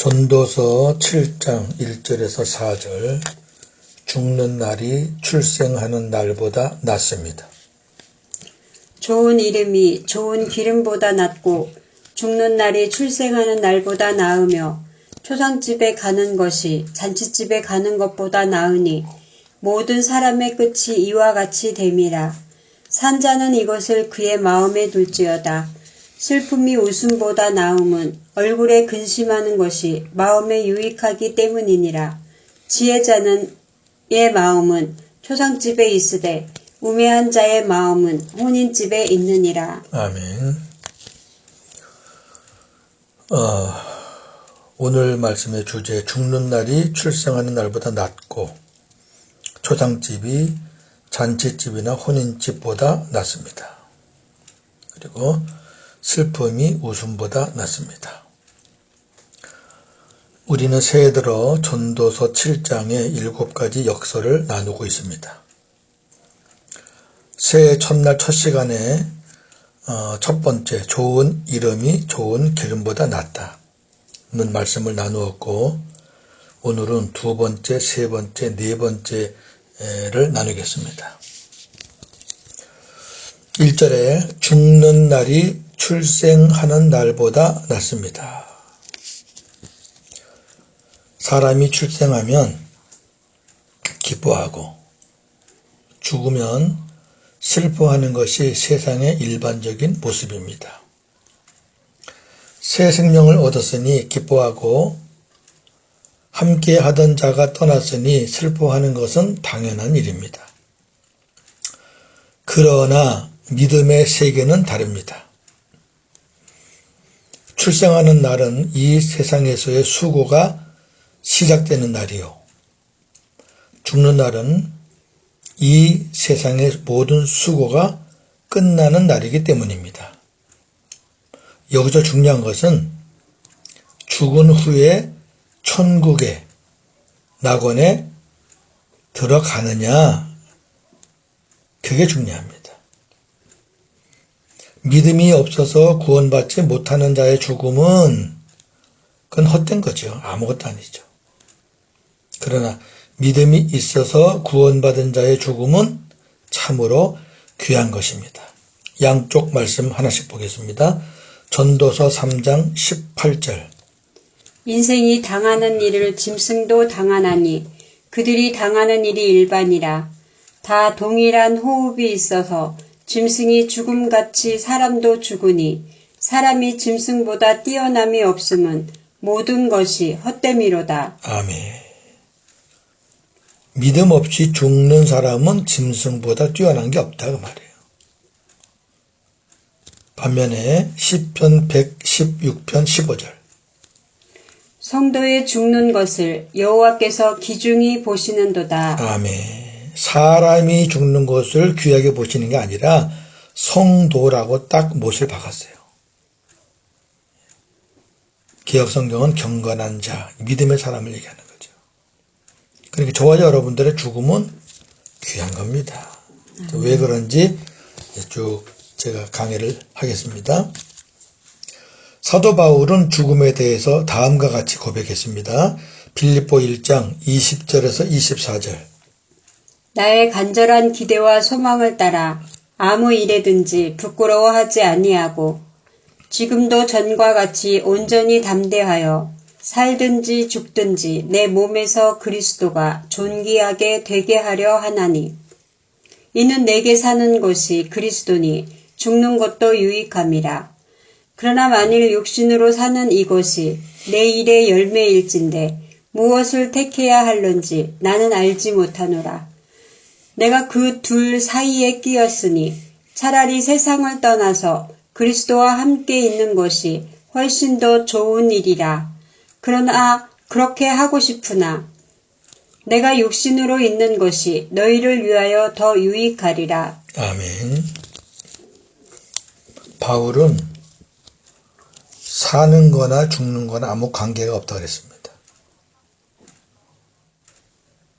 전도서 7장 1절에서 4절. 죽는 날이 출생하는 날보다 낫습니다. 좋은 이름이 좋은 기름보다 낫고 죽는 날이 출생하는 날보다 나으며 초상집에 가는 것이 잔치집에 가는 것보다 나으니 모든 사람의 끝이 이와 같이 됨이라. 산자는 이것을 그의 마음에 둘지어다. 슬픔이 웃음보다 나음은 얼굴에 근심하는 것이 마음에 유익하기 때문이니라. 지혜자는 의 마음은 초상집에 있으되 우매한 자의 마음은 혼인집에 있느니라. 아멘. 오늘 말씀의 주제, 죽는 날이 출생하는 날보다 낫고 초상집이 잔치집이나 혼인집보다 낫습니다. 그리고 슬픔이 웃음보다 낫습니다. 우리는 새해 들어 전도서 7장의 7가지 역설을 나누고 있습니다. 새해 첫날 첫 시간에 첫 번째, 좋은 이름이 좋은 기름보다 낫다는 말씀을 나누었고, 오늘은 두 번째, 세 번째, 네 번째를 나누겠습니다. 1절에 죽는 날이 출생하는 날보다 낫습니다. 사람이 출생하면 기뻐하고 죽으면 슬퍼하는 것이 세상의 일반적인 모습입니다. 새 생명을 얻었으니 기뻐하고 함께 하던 자가 떠났으니 슬퍼하는 것은 당연한 일입니다. 그러나 믿음의 세계는 다릅니다. 출생하는 날은 이 세상에서의 수고가 시작되는 날이요. 죽는 날은 이 세상의 모든 수고가 끝나는 날이기 때문입니다. 여기서 중요한 것은 죽은 후에 천국에, 낙원에 들어가느냐, 그게 중요합니다. 믿음이 없어서 구원받지 못하는 자의 죽음은 그건 헛된 거죠. 아무것도 아니죠. 그러나 믿음이 있어서 구원받은 자의 죽음은 참으로 귀한 것입니다. 양쪽 말씀 하나씩 보겠습니다. 전도서 3장 18절. 인생이 당하는 일을 짐승도 당하나니 그들이 당하는 일이 일반이라. 다 동일한 호흡이 있어서 짐승이 죽음같이 사람도 죽으니 사람이 짐승보다 뛰어남이 없음은 모든 것이 헛됨이로다. 아멘. 믿음 없이 죽는 사람은 짐승보다 뛰어난 게 없다 그 말이에요. 반면에 시편 116편 15절. 성도의 죽는 것을 여호와께서 기중히 보시는도다. 아멘. 사람이 죽는 것을 귀하게 보시는 게 아니라 성도라고 딱 못을 박았어요. 개역성경은 경건한 자, 믿음의 사람을 얘기하는 거죠. 그러니까 저와 여러분들의 죽음은 귀한 겁니다. 왜 그런지 쭉 제가 강의를 하겠습니다. 사도 바울은 죽음에 대해서 다음과 같이 고백했습니다. 빌립보 1장 20절에서 24절. 나의 간절한 기대와 소망을 따라 아무 일에든지 부끄러워하지 아니하고 지금도 전과 같이 온전히 담대하여 살든지 죽든지 내 몸에서 그리스도가 존귀하게 되게 하려 하나니 이는 내게 사는 것이 그리스도니 죽는 것도 유익함이라. 그러나 만일 육신으로 사는 이것이 내 일의 열매일진데 무엇을 택해야 할런지 나는 알지 못하노라. 내가 그 둘 사이에 끼었으니 차라리 세상을 떠나서 그리스도와 함께 있는 것이 훨씬 더 좋은 일이라. 그러나 그렇게 하고 싶으나 내가 육신으로 있는 것이 너희를 위하여 더 유익하리라. 아멘. 바울은 사는 거나 죽는 거나 아무 관계가 없다고 그랬습니다.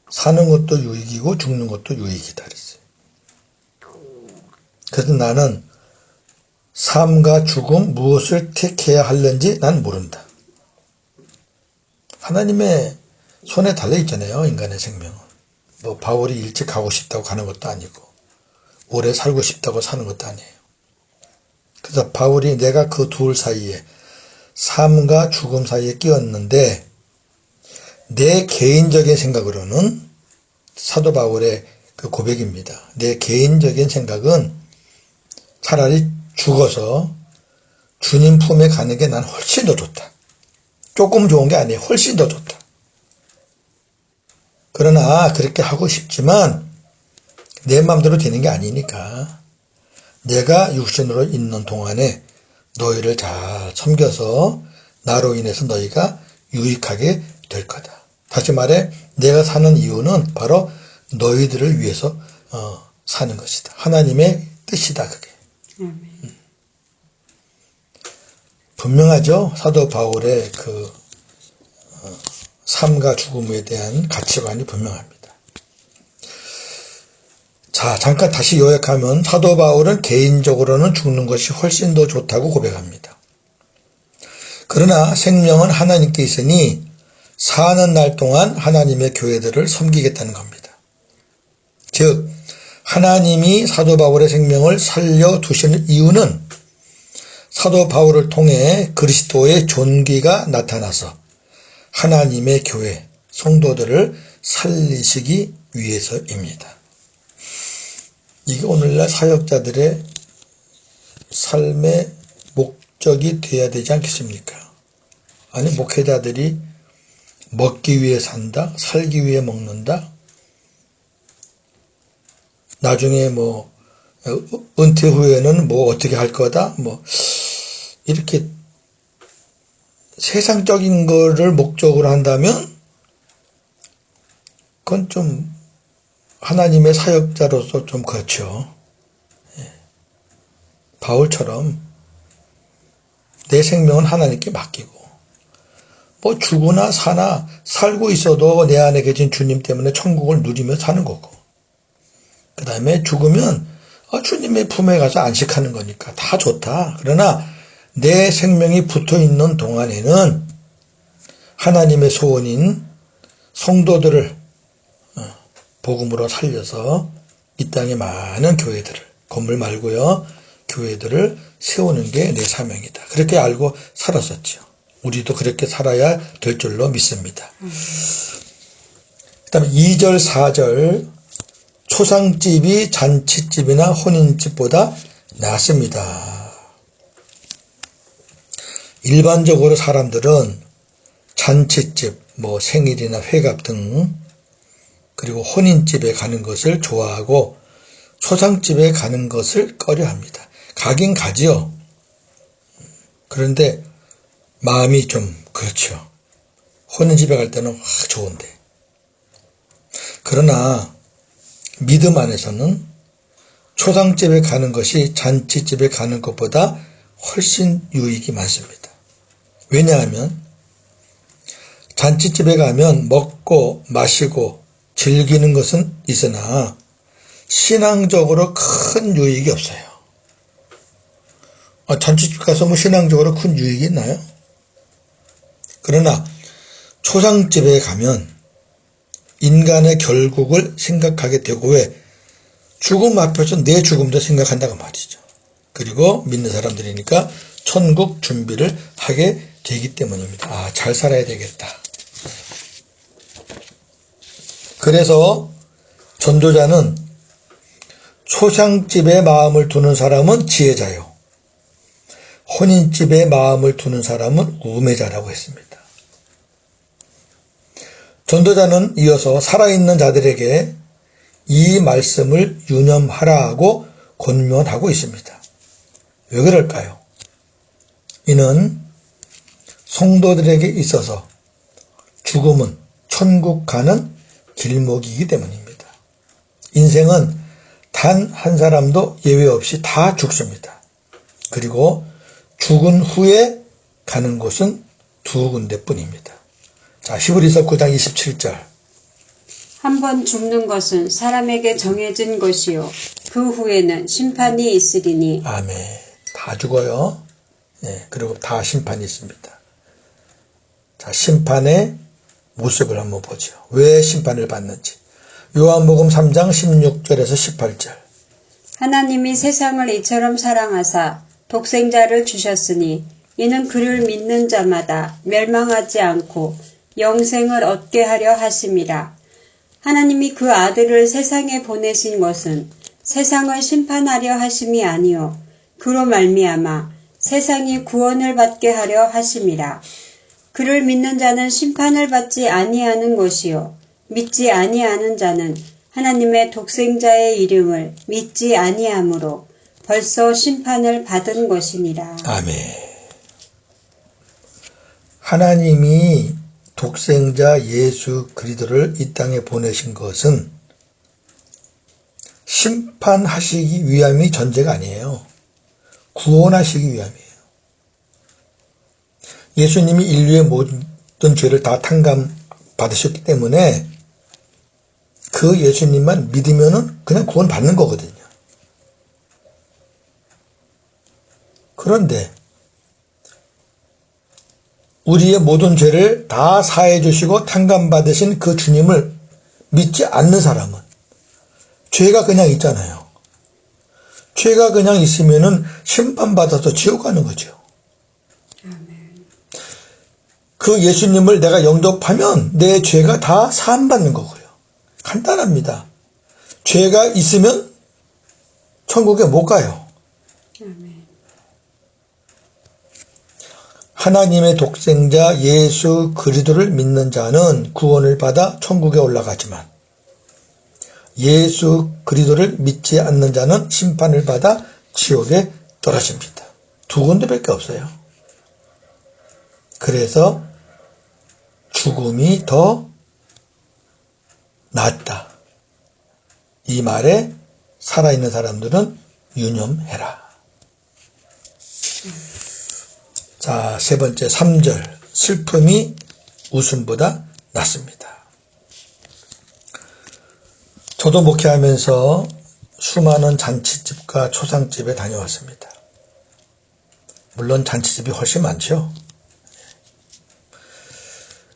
사는 것도 유익이고 죽는 것도 유익이다 그랬어요. 그래서 나는 삶과 죽음 무엇을 택해야 하는지 난 모른다. 하나님의 손에 달려 있잖아요. 인간의 생명은. 뭐 바울이 일찍 가고 싶다고 가는 것도 아니고 오래 살고 싶다고 사는 것도 아니에요. 그래서 바울이 내가 그 둘 사이에 삶과 죽음 사이에 끼었는데 내 개인적인 생각으로는 사도 바울의 그 고백입니다. 내 개인적인 생각은 차라리 죽어서 주님 품에 가는 게 난 훨씬 더 좋다. 조금 좋은 게 아니에요. 훨씬 더 좋다. 그러나 그렇게 하고 싶지만 내 마음대로 되는 게 아니니까 내가 육신으로 있는 동안에 너희를 잘 섬겨서 나로 인해서 너희가 유익하게 될 거다. 다시 말해 내가 사는 이유는 바로 너희들을 위해서 사는 것이다. 하나님의 뜻이다 그게. 분명하죠. 사도 바울의 그 삶과 죽음에 대한 가치관이 분명합니다. 자, 잠깐 다시 요약하면 사도 바울은 개인적으로는 죽는 것이 훨씬 더 좋다고 고백합니다. 그러나 생명은 하나님께 있으니 사는 날 동안 하나님의 교회들을 섬기겠다는 겁니다. 즉 하나님이 사도 바울의 생명을 살려두시는 이유는 사도 바울을 통해 그리스도의 존귀가 나타나서 하나님의 교회, 성도들을 살리시기 위해서입니다. 이게 오늘날 사역자들의 삶의 목적이 되어야 되지 않겠습니까? 아니 목회자들이 먹기 위해 산다, 살기 위해 먹는다, 나중에 뭐 은퇴 후에는 뭐 어떻게 할 거다, 뭐 이렇게 세상적인 거를 목적으로 한다면 그건 좀 하나님의 사역자로서 좀 그렇죠. 바울처럼 내 생명은 하나님께 맡기고 뭐 죽으나 사나 살고 있어도 내 안에 계신 주님 때문에 천국을 누리며 사는 거고 그 다음에 죽으면 주님의 품에 가서 안식하는 거니까 다 좋다. 그러나 내 생명이 붙어있는 동안에는 하나님의 소원인 성도들을 복음으로 살려서 이 땅에 많은 교회들을, 건물 말고요, 교회들을 세우는 게 내 사명이다. 그렇게 알고 살았었죠. 우리도 그렇게 살아야 될 줄로 믿습니다. 그 다음에 2절, 4절 초상집이 잔치집이나 혼인집보다 낫습니다. 일반적으로 사람들은 잔치집, 뭐 생일이나 회갑 등 그리고 혼인집에 가는 것을 좋아하고 초상집에 가는 것을 꺼려합니다. 가긴 가지요. 그런데 마음이 좀 그렇죠. 혼인집에 갈 때는 좋은데. 그러나 믿음 안에서는 초상집에 가는 것이 잔치집에 가는 것보다 훨씬 유익이 많습니다. 왜냐하면 잔치집에 가면 먹고 마시고 즐기는 것은 있으나 신앙적으로 큰 유익이 없어요. 잔치집 가서 뭐 신앙적으로 큰 유익이 있나요? 그러나 초상집에 가면 인간의 결국을 생각하게 되고 왜 죽음 앞에서 내 죽음도 생각한다고 말이죠. 그리고 믿는 사람들이니까 천국 준비를 하게 되기 때문입니다. 잘 살아야 되겠다. 그래서 전도자는 초상집에 마음을 두는 사람은 지혜자요. 혼인집에 마음을 두는 사람은 우매자라고 했습니다. 전도자는 이어서 살아있는 자들에게 이 말씀을 유념하라고 권면하고 있습니다. 왜 그럴까요? 이는 성도들에게 있어서 죽음은 천국 가는 길목이기 때문입니다. 인생은 단 한 사람도 예외 없이 다 죽습니다. 그리고 죽은 후에 가는 곳은 두 군데뿐입니다. 자, 히브리서 9장 27절. 한 번 죽는 것은 사람에게 정해진 것이요 그 후에는 심판이 있으리니. 아멘. 다 죽어요. 네, 그리고 다 심판이 있습니다. 자, 심판에 모습을 한번 보죠. 왜 심판을 받는지. 요한복음 3장 16절에서 18절. 하나님이 세상을 이처럼 사랑하사 독생자를 주셨으니 이는 그를 믿는 자마다 멸망하지 않고 영생을 얻게 하려 하심이라. 하나님이 그 아들을 세상에 보내신 것은 세상을 심판하려 하심이 아니요 그로 말미암아 세상이 구원을 받게 하려 하심이라. 그를 믿는 자는 심판을 받지 아니하는 것이요 믿지 아니하는 자는 하나님의 독생자의 이름을 믿지 아니하므로 벌써 심판을 받은 것이니라. 아멘. 하나님이 독생자 예수 그리스도를 이 땅에 보내신 것은 심판하시기 위함이 전제가 아니에요. 구원하시기 위함이에요. 예수님이 인류의 모든 죄를 다 탕감받으셨기 때문에 그 예수님만 믿으면은 그냥 구원 받는 거거든요. 그런데 우리의 모든 죄를 다 사해 주시고 탕감받으신 그 주님을 믿지 않는 사람은 죄가 그냥 있잖아요. 죄가 그냥 있으면은 심판받아서 지옥 가는 거죠. 그 예수님을 내가 영접하면 내 죄가 다 사함받는 거고요. 간단합니다. 죄가 있으면 천국에 못 가요. 하나님의 독생자 예수 그리스도를 믿는 자는 구원을 받아 천국에 올라가지만 예수 그리스도를 믿지 않는 자는 심판을 받아 지옥에 떨어집니다. 두 군데밖에 없어요. 그래서 죽음이 더 낫다. 이 말에 살아있는 사람들은 유념해라. 자, 세 번째 3절. 슬픔이 웃음보다 낫습니다. 저도 목회하면서 수많은 잔치집과 초상집에 다녀왔습니다. 물론 잔치집이 훨씬 많죠.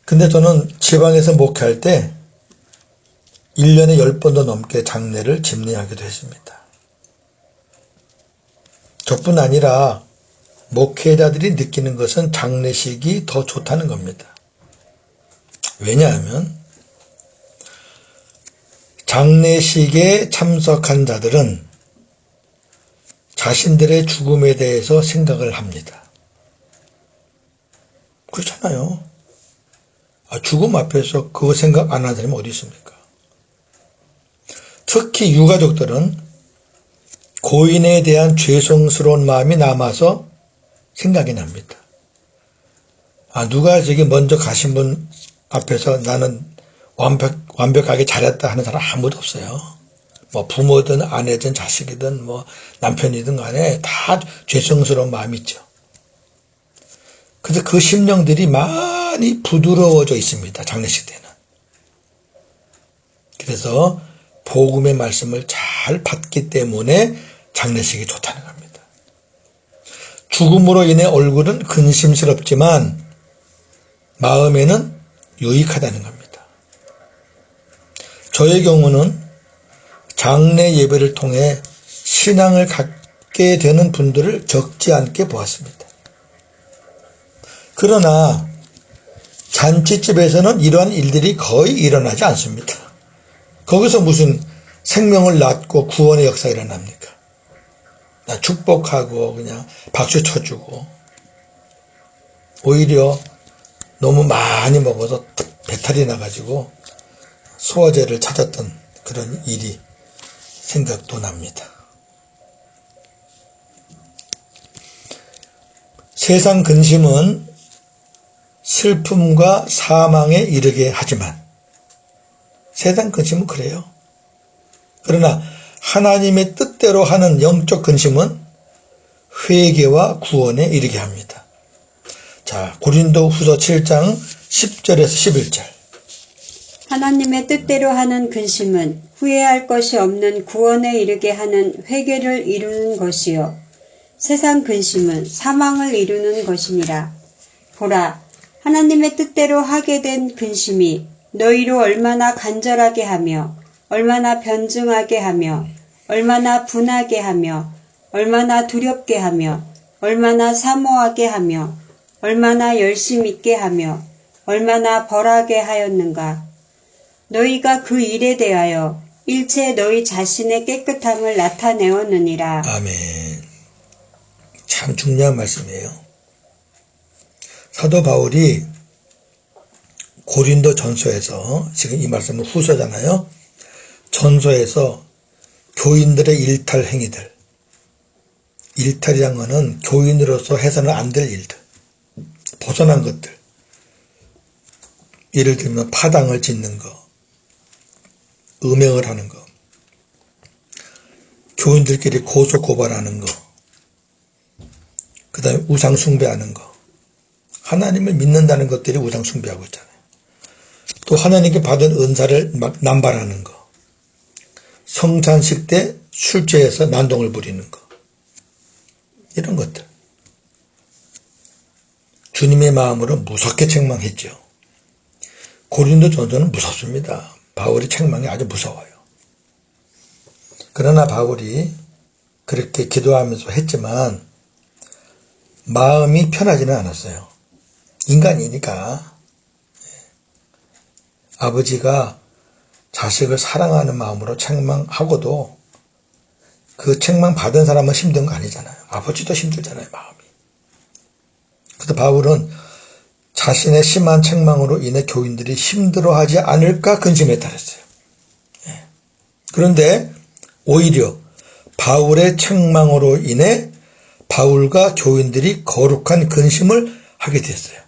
근데 저는 지방에서 목회할 때 1년에 10번도 넘게 장례를 집례하기도 했습니다. 저뿐 아니라 목회자들이 느끼는 것은 장례식이 더 좋다는 겁니다. 왜냐하면 장례식에 참석한 자들은 자신들의 죽음에 대해서 생각을 합니다. 그렇잖아요. 죽음 앞에서 그거 생각 안 하는 사람이 어디 있습니까? 특히 유가족들은 고인에 대한 죄송스러운 마음이 남아서 생각이 납니다. 누가 저기 먼저 가신 분 앞에서 나는 완벽하게 잘했다 하는 사람 아무도 없어요. 뭐 부모든 아내든 자식이든 뭐 남편이든 간에 다 죄송스러운 마음이 있죠. 그래서 그 심령들이 많이 부드러워져 있습니다. 장례식 때는. 그래서 복음의 말씀을 잘 받기 때문에 장례식이 좋다는 겁니다. 죽음으로 인해 얼굴은 근심스럽지만 마음에는 유익하다는 겁니다. 저의 경우는 장례 예배를 통해 신앙을 갖게 되는 분들을 적지 않게 보았습니다. 그러나 잔치집에서는 이러한 일들이 거의 일어나지 않습니다. 거기서 무슨 생명을 낳고 구원의 역사가 일어납니까? 축복하고 그냥 박수 쳐주고 오히려 너무 많이 먹어서 배탈이 나가지고 소화제를 찾았던 그런 일이 생각도 납니다. 세상 근심은 슬픔과 사망에 이르게 하지만 세상 근심은 그래요. 그러나 하나님의 뜻대로 하는 영적 근심은 회개와 구원에 이르게 합니다. 자, 고린도 후서 7장 10절에서 11절. 하나님의 뜻대로 하는 근심은 후회할 것이 없는 구원에 이르게 하는 회개를 이루는 것이요 세상 근심은 사망을 이루는 것이니라. 보라, 하나님의 뜻대로 하게 된 근심이 너희로 얼마나 간절하게 하며 얼마나 변증하게 하며 얼마나 분하게 하며 얼마나 두렵게 하며 얼마나 사모하게 하며 얼마나 열심 있게 하며 얼마나 벌하게 하였는가. 너희가 그 일에 대하여 일체 너희 자신의 깨끗함을 나타내었느니라. 아멘. 참 중요한 말씀이에요. 사도 바울이 고린도 전서에서, 지금 이 말씀은 후서잖아요. 전서에서 교인들의 일탈 행위들, 일탈이란 것은 교인으로서 해서는 안 될 일들, 벗어난 것들, 예를 들면 파당을 짓는 거, 음행을 하는 거, 교인들끼리 고소고발하는 거, 그 다음에 우상숭배하는 거, 하나님을 믿는다는 것들이 우상숭배하고 있잖아요. 또 하나님께 받은 은사를 막 남발하는 거, 성찬식 때 술 취해서 난동을 부리는 거, 이런 것들. 주님의 마음으로 무섭게 책망했죠. 고린도 전서는 무섭습니다. 바울의 책망이 아주 무서워요. 그러나 바울이 그렇게 기도하면서 했지만 마음이 편하지는 않았어요. 인간이니까. 아버지가 자식을 사랑하는 마음으로 책망하고도 그 책망 받은 사람은 힘든 거 아니잖아요. 아버지도 힘들잖아요, 마음이. 그래서 바울은 자신의 심한 책망으로 인해 교인들이 힘들어하지 않을까 근심했다 그랬어요. 그런데 오히려 바울의 책망으로 인해 바울과 교인들이 거룩한 근심을 하게 됐어요.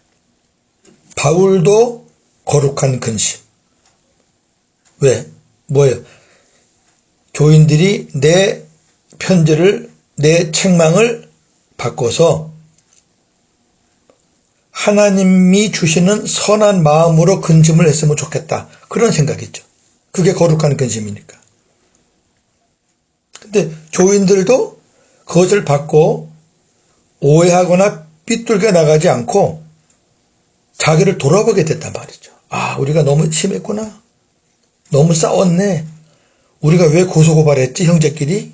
바울도 거룩한 근심. 왜? 뭐예요? 교인들이 내 편지를, 내 책망을 바꿔서 하나님이 주시는 선한 마음으로 근심을 했으면 좋겠다. 그런 생각이죠. 그게 거룩한 근심이니까. 근데 교인들도 그것을 받고 오해하거나 삐뚤게 나가지 않고 자기를 돌아보게 됐단 말이죠. 아, 우리가 너무 심했구나. 너무 싸웠네. 우리가 왜 고소고발했지, 형제끼리?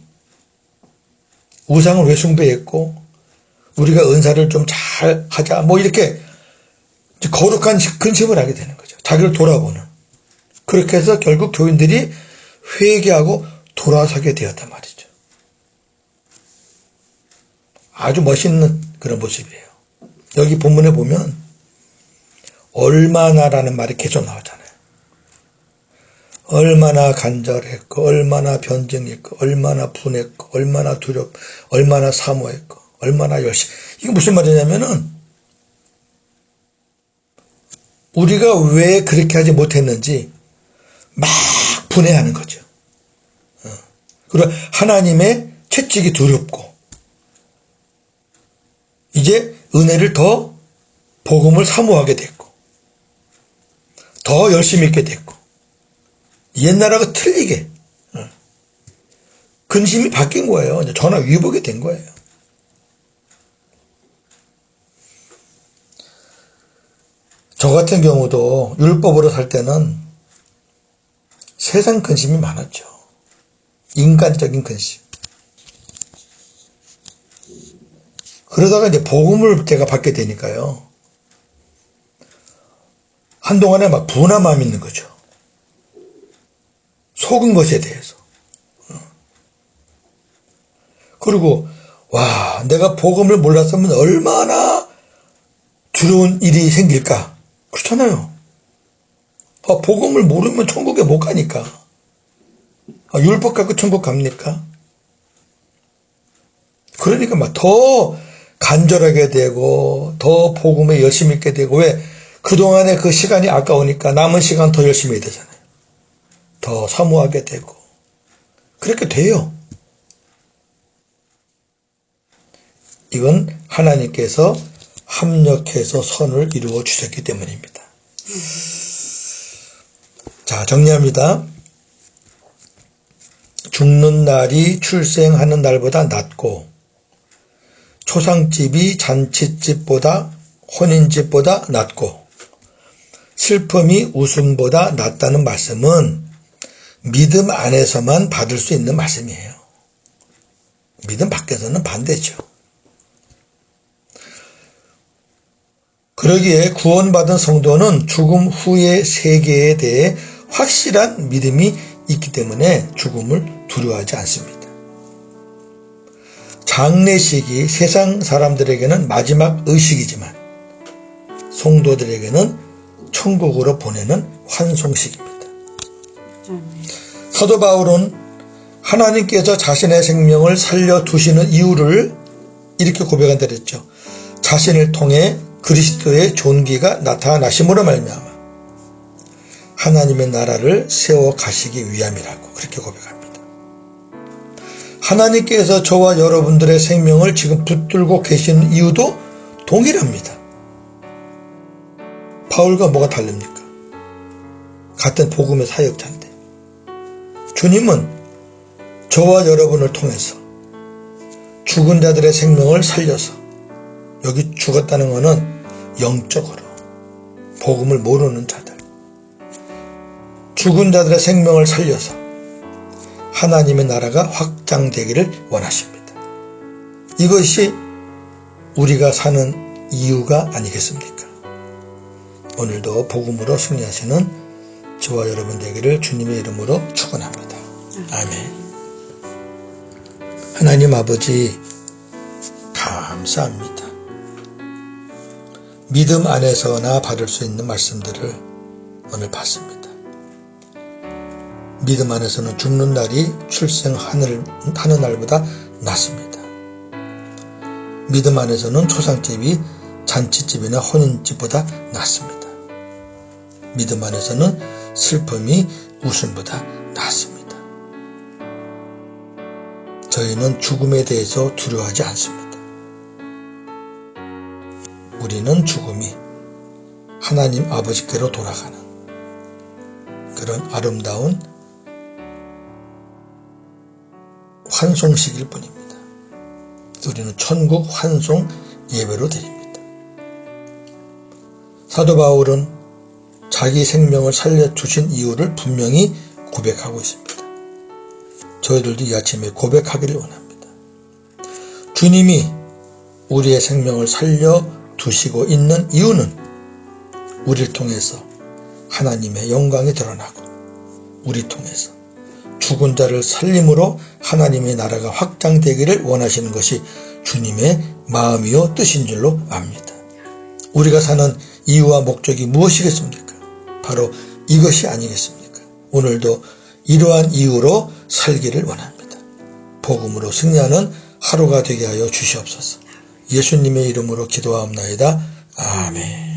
우상을 왜 숭배했고, 우리가 은사를 좀 잘 하자, 뭐 이렇게 거룩한 근심을 하게 되는 거죠. 자기를 돌아보는. 그렇게 해서 결국 교인들이 회개하고 돌아서게 되었단 말이죠. 아주 멋있는 그런 모습이에요. 여기 본문에 보면 얼마나라는 말이 계속 나오잖아요. 얼마나 간절했고, 얼마나 변증했고, 얼마나 분했고, 얼마나 두렵고, 얼마나 사모했고, 얼마나 열심히. 이게 무슨 말이냐면은 우리가 왜 그렇게 하지 못했는지 막 분해하는 거죠. 그리고 하나님의 채찍이 두렵고, 이제 은혜를 더 복음을 사모하게 됐고, 더 열심히 있게 됐고, 옛날하고 틀리게 근심이 바뀐 거예요. 전화 위복이 된 거예요. 저 같은 경우도 율법으로 살 때는 세상 근심이 많았죠. 인간적인 근심. 그러다가 이제 복음을 제가 받게 되니까요. 한동안에 막 분한 마음이 있는 거죠. 속은 것에 대해서. 그리고 와, 내가 복음을 몰랐으면 얼마나 두려운 일이 생길까. 그렇잖아요. 복음을 모르면 천국에 못 가니까. 율법 갖고 천국 갑니까? 그러니까 막 더 간절하게 되고 더 복음에 열심히 있게 되고, 왜? 그동안에 그 시간이 아까우니까 남은 시간 더 열심히 해야 되잖아요. 더 사모하게 되고 그렇게 돼요. 이건 하나님께서 합력해서 선을 이루어 주셨기 때문입니다. 자, 정리합니다. 죽는 날이 출생하는 날보다 낫고 초상집이 잔치집보다 혼인집보다 낫고 슬픔이 웃음보다 낫다는 말씀은 믿음 안에서만 받을 수 있는 말씀이에요. 믿음 밖에서는 반대죠. 그러기에 구원받은 성도는 죽음 후의 세계에 대해 확실한 믿음이 있기 때문에 죽음을 두려워하지 않습니다. 장례식이 세상 사람들에게는 마지막 의식이지만 성도들에게는 천국으로 보내는 환송식입니다. 사도 바울은 하나님께서 자신의 생명을 살려두시는 이유를 이렇게 고백한다 그랬죠. 자신을 통해 그리스도의 존귀가 나타나심으로 말미암아 하나님의 나라를 세워 가시기 위함이라고 그렇게 고백합니다. 하나님께서 저와 여러분들의 생명을 지금 붙들고 계시는 이유도 동일합니다. 바울과 뭐가 다릅니까? 같은 복음의 사역자인데 주님은 저와 여러분을 통해서 죽은 자들의 생명을 살려서 여기 죽었다는 것은 영적으로 복음을 모르는 자들 죽은 자들의 생명을 살려서 하나님의 나라가 확장되기를 원하십니다. 이것이 우리가 사는 이유가 아니겠습니까? 오늘도 복음으로 승리하시는 저와 여러분 되기를 주님의 이름으로 축원합니다. 아멘. 하나님 아버지 감사합니다. 믿음 안에서나 받을 수 있는 말씀들을 오늘 봤습니다. 믿음 안에서는 죽는 날이 출생하는 날보다 낫습니다. 믿음 안에서는 초상집이 잔치집이나 혼인집보다 낫습니다. 믿음 안에서는 슬픔이 웃음보다 낫습니다. 저희는 죽음에 대해서 두려워하지 않습니다. 우리는 죽음이 하나님 아버지께로 돌아가는 그런 아름다운 환송식일 뿐입니다. 우리는 천국 환송 예배로 드립니다. 사도 바울은 자기 생명을 살려주신 이유를 분명히 고백하고 있습니다. 저희들도 이 아침에 고백하기를 원합니다. 주님이 우리의 생명을 살려두시고 있는 이유는 우리를 통해서 하나님의 영광이 드러나고 우리 통해서 죽은 자를 살림으로 하나님의 나라가 확장되기를 원하시는 것이 주님의 마음이요 뜻인 줄로 압니다. 우리가 사는 이유와 목적이 무엇이겠습니까? 바로 이것이 아니겠습니까? 오늘도 이러한 이유로 살기를 원합니다. 복음으로 승리하는 하루가 되게 하여 주시옵소서. 예수님의 이름으로 기도하옵나이다. 아멘.